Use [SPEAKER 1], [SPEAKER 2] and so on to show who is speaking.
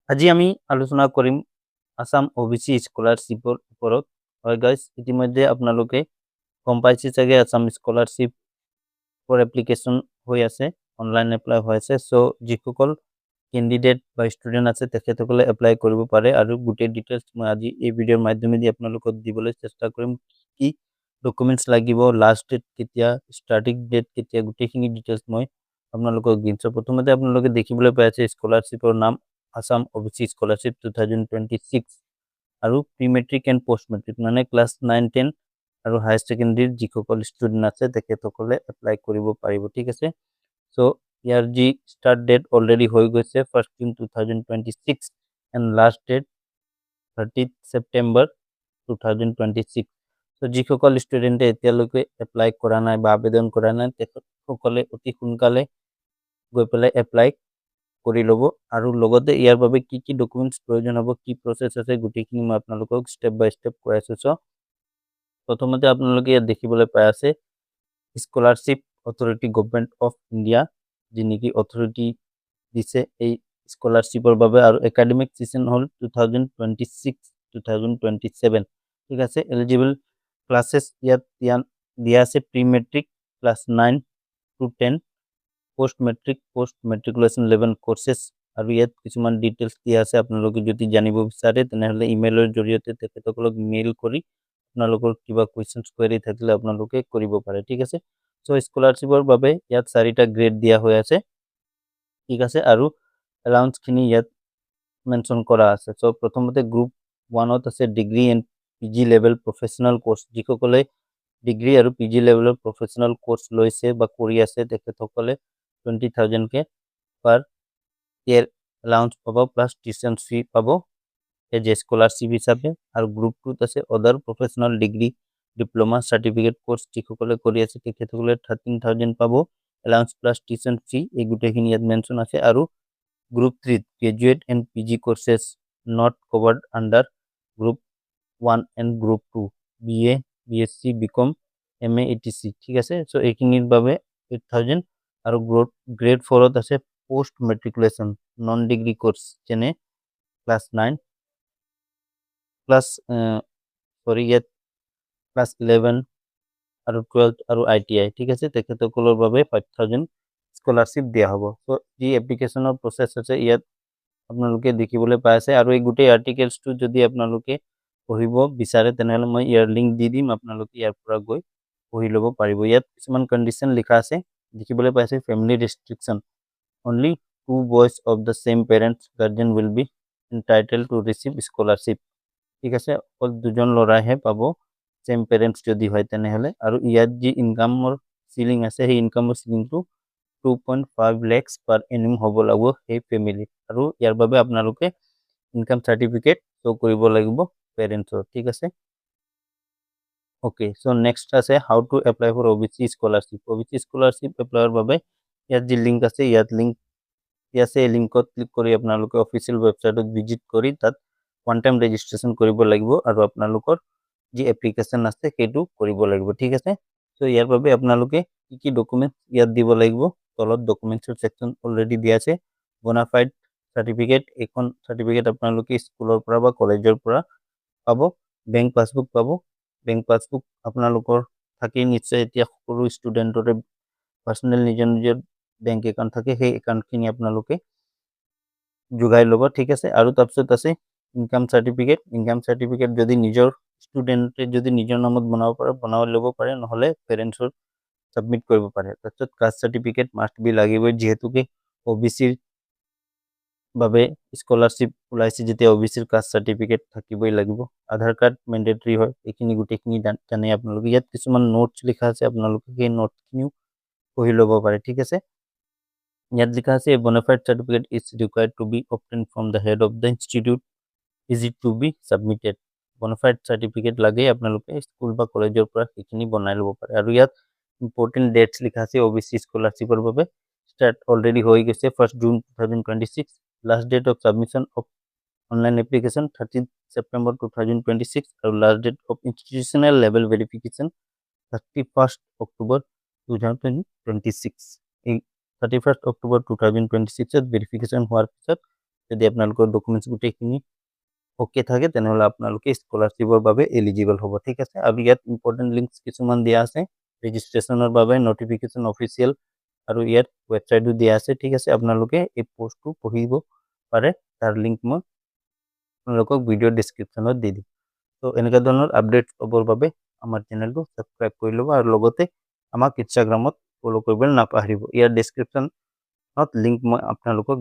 [SPEAKER 1] আজি আমি আলোচনা কৰিম আসাম OBC স্কলাৰশ্বিপৰ ওপৰত। হয় গাইজ, ইতিমধ্যে আপোনালোকে গম পাইছে চাগে আসাম স্কলাৰশ্বিপৰ এপ্লিকেশ্যন হৈ আছে, অনলাইন এপ্লাই হৈ আছে। চ' যিসকল কেণ্ডিডেট বা ষ্টুডেণ্ট আছে তেখেতসকলে এপ্লাই কৰিব পাৰে আৰু গোটেই ডিটেইলছ মই আজি এই ভিডিঅ'ৰ মাধ্যমেদি আপোনালোকক দিবলৈ চেষ্টা কৰিম। কি ডকুমেণ্টছ লাগিব, লাষ্ট ডেট কেতিয়া, ষ্টাৰ্টিং ডেট কেতিয়া, গোটেইখিনি ডিটেইলছ মই আপোনালোকক দিম। চ' প্ৰথমতে আপোনালোকে দেখিবলৈ পাই আছে স্কলাৰশ্বিপৰ নাম আসাম OBC স্কলাৰশ্বিপ 2026 আৰু pre matric and post matric মানে ক্লাছ 9-10 আৰু হায়াৰ ছেকেণ্ডেৰীৰ যিসকল ষ্টুডেণ্ট আছে তেখেতসকলে এপ্লাই কৰিব পাৰিব। ঠিক আছে, চ' ইয়াৰ যি ষ্টাৰ্ট ডেট অলৰেডি হৈ গৈছে 1 June 2026 and last date 30 September 2026। চ' যিসকল ষ্টুডেণ্টে এতিয়ালৈকে এপ্লাই কৰা নাই বা আবেদন কৰা নাই তেখেতসকলে অতি সোনকালে গৈ পেলাই এপ্লাই কৰি ল'ব। আৰু লগতে ইয়াৰ বাবে কি কি ডকুমেণ্টছ প্ৰয়োজন হ'ব, কি প্ৰচেছ আছে, গোটেইখিনি মই আপোনালোকক ষ্টেপ বাই ষ্টেপ কৈ আছোঁ। চ' প্ৰথমতে আপোনালোকে ইয়াত দেখিবলৈ পাই আছে scholarship authority government of India, যি নেকি অথৰিটি দিছে এই স্কলাৰশ্বিপৰ বাবে। আৰু একাডেমিক ছেশ্যন হ'ল 2026-2027। ঠিক আছে, এলিজিবল ক্লাছেছ ইয়াত দিয়া আছে pre matric class 9 to 10, post matric post matriculation level কোৰ্চেছ। আৰু ইয়াত কিছুমান ডিটেইলছ দিয়া আছে, আপোনালোকে যদি জানিব বিচাৰে তেনেহ'লে ইমেইলৰ জৰিয়তে তেখেতসকলক মেইল কৰি আপোনালোকৰ কিবা কুৱেশ্যনছ কুৱেৰি থাকিলে আপোনালোকে কৰিব পাৰে। ঠিক আছে, চ' স্কলাৰশ্বিপৰ বাবে ইয়াত 4টা গ্ৰেড দিয়া হৈ আছে। ঠিক আছে, আৰু এলাউন্সখিনি ইয়াত মেনশ্যন কৰা আছে। চ' প্ৰথমতে গ্ৰুপ 1ত আছে degree and PG level professional course. যিসকলে ডিগ্ৰী আৰু PG লেভেলৰ প্ৰফেশ্যনেল কোৰ্চ লৈছে বা কৰি আছে তেখেতসকলে 20,000কে পাৰ ইয়াৰ এলাউন্স পাব, প্লাছ টিউশ্যন ফি পাব এজ এ স্কলাৰশ্বিপ হিচাপে। আৰু গ্ৰুপ 2ত আছে other professional degree diploma certificate course. যিসকলে কৰি আছে তেখেতসকলে 13,000 পাব এলাউন্স প্লাছ টিউশ্যন ফি, এই গোটেইখিনি ইয়াত মেনশ্যন আছে। আৰু গ্ৰুপ 3ত graduate and PG courses not covered under group 1 and group 2, BA, BSc, BCom, MA, etc। ঠিক আছে, চ' এইখিনিৰ বাবে 8,000। আৰু গ্ৰেড 4ত আছে post matriculation non degree course, যেনে ক্লাছ 9 প্লাছ ইয়াত ক্লাছ 11 আৰু 12 আৰু ITI। ঠিক আছে, তেখেতসকলৰ বাবে 5,000 স্কলাৰশ্বিপ দিয়া হ'ব। চ' যি এপ্লিকেশ্যনৰ প্ৰচেছ আছে ইয়াত আপোনালোকে দেখিবলৈ পাই আছে। আৰু এই গোটেই আৰ্টিকেলছটো যদি আপোনালোকে পঢ়িব বিচাৰে তেনেহ'লে মই ইয়াৰ লিংক দি দিম, আপোনালোকে ইয়াৰ পৰা গৈ পঢ়ি ল'ব পাৰিব। ইয়াত কিছুমান কণ্ডিশ্যন লিখা আছে, দেখিবলৈ পাইছে family restriction, only 2 boys of the same parents guardian will be entitled to receive scholarship। ঠিক আছে, অকল 2জন ল'ৰাইহে পাব চেম পেৰেণ্টছ যদি হয় তেনেহ'লে। আৰু ইয়াত যি ইনকামৰ চিলিং আছে সেই ইনকামৰ চিলিংটো 2.5 lakhs পাৰ এনিম হ'ব লাগিব সেই ফেমিলিত। আৰু ইয়াৰ বাবে আপোনালোকে ইনকাম চাৰ্টিফিকেট শ্ব' কৰিব লাগিব পেৰেণ্টছৰ। ঠিক আছে, অ'কে। চ' নেক্সট আছে how to apply for OBC scholarship. OBC scholarship এপ্লাইৰ বাবে ইয়াত যি লিংক আছে ইয়াত লিংক আছে, এই লিংকত ক্লিক কৰি আপোনালোকে অফিচিয়েল ৱেবছাইটত ভিজিট কৰি তাত ওৱান টাইম ৰেজিষ্ট্ৰেশ্যন কৰিব লাগিব আৰু আপোনালোকৰ যি এপ্লিকেশ্যন আছে সেইটো কৰিব লাগিব। ঠিক আছে, চ' ইয়াৰ বাবে আপোনালোকে কি কি ডকুমেণ্টছ ইয়াত দিব লাগিব, তলত ডকুমেণ্টছৰ ছেকশ্যন অলৰেডি দিয়া আছে। বনাফাইড চাৰ্টিফিকেট, এইখন চাৰ্টিফিকেট আপোনালোকে স্কুলৰ পৰা বা কলেজৰ পৰা পাব। বেংক পাছবুক পাব, বেংক পাছবুক আপোনালোকৰ থাকেই নিশ্চয়, এতিয়া সকলো ষ্টুডেণ্টৰে পাৰ্চনেল নিজৰ নিজৰ বেংক একাউণ্ট থাকে, সেই একাউণ্টখিনি আপোনালোকে যোগাই ল'ব। ঠিক আছে, আৰু তাৰপিছত আছে ইনকাম চাৰ্টিফিকেট। ইনকাম চাৰ্টিফিকেট যদি নিজৰ ষ্টুডেণ্টে যদি নিজৰ নামত বনাব পাৰে বনাই ল'ব পাৰে, নহ'লে পেৰেণ্টছৰ ছাবমিট কৰিব পাৰে। তাৰপিছত কাষ্ট চাৰ্টিফিকেট মাষ্ট বি লাগিবই, যিহেতুকে OBCৰ বাবে স্কলাৰশ্বিপ ওলাইছে যেতিয়া OBCৰ কাষ্ট চাৰ্টিফিকেট থাকিবই লাগিব। আধাৰ কাৰ্ড মেণ্ডেটৰী হয়, এইখিনি গোটেইখিনি জানে আপোনালোকে। ইয়াত কিছুমান নোটছ লিখা আছে, আপোনালোকে সেই নোটখিনিও পঢ়ি ল'ব পাৰে। ঠিক আছে, ইয়াত লিখা আছে bonafide certificate is required to be obtain from the head of the institute, is it to be submitted. Bonafide certificate লাগে, আপোনালোকে স্কুল বা কলেজৰ পৰা সেইখিনি বনাই ল'ব পাৰে। আৰু ইয়াত ইম্পৰ্টেণ্ট ডেটছ লিখা আছে OBC স্কলাৰশ্বিপৰ বাবে। ষ্টাৰ্ট অলৰেডি হৈ গৈছে 1 June 2026, last date of submission of online application 13 September 2026, আৰু last date of institutional level verification 31 October 2026। এই 31 October 2026 ভেৰিফিকেশ্যন হোৱাৰ পিছত যদি আপোনালোকৰ ডকুমেণ্টছ গোটেইখিনি ওকে থাকে তেনেহ'লে আপোনালোকে স্কলাৰশ্বিপৰ বাবে এলিজিবল হ'ব ঠিক আছে আৰু ইয়াত ইম্পৰ্টেণ্ট লিংকছ কিছুমান দিয়া আছে ৰেজিষ্ট্ৰেশ্যনৰ বাবে নটিফিকেশ্যন অফিচিয়েল আৰু ইয়াত ৱেবছাইটো দিয়া আছে ঠিক আছে আপোনালোকে এই পোষ্টটো পঢ়িব পাৰে তাৰ লিংক মই আপোনালোকক ভিডিঅ' ডেছক্ৰিপশ্যনত দি দিম তো এনেকুৱা ধৰণৰ আপডেটছ হ'বৰ বাবে আমাৰ চেনেলটো ছাবস্ক্ৰাইব কৰি ল'ব আৰু লগতে আমাক ইনষ্টাগ্ৰামত ফ'ল' কৰিবলৈ নাপাহৰিব ইয়াৰ ডেছক্ৰিপশ্যনত লিংক মই আপোনালোকক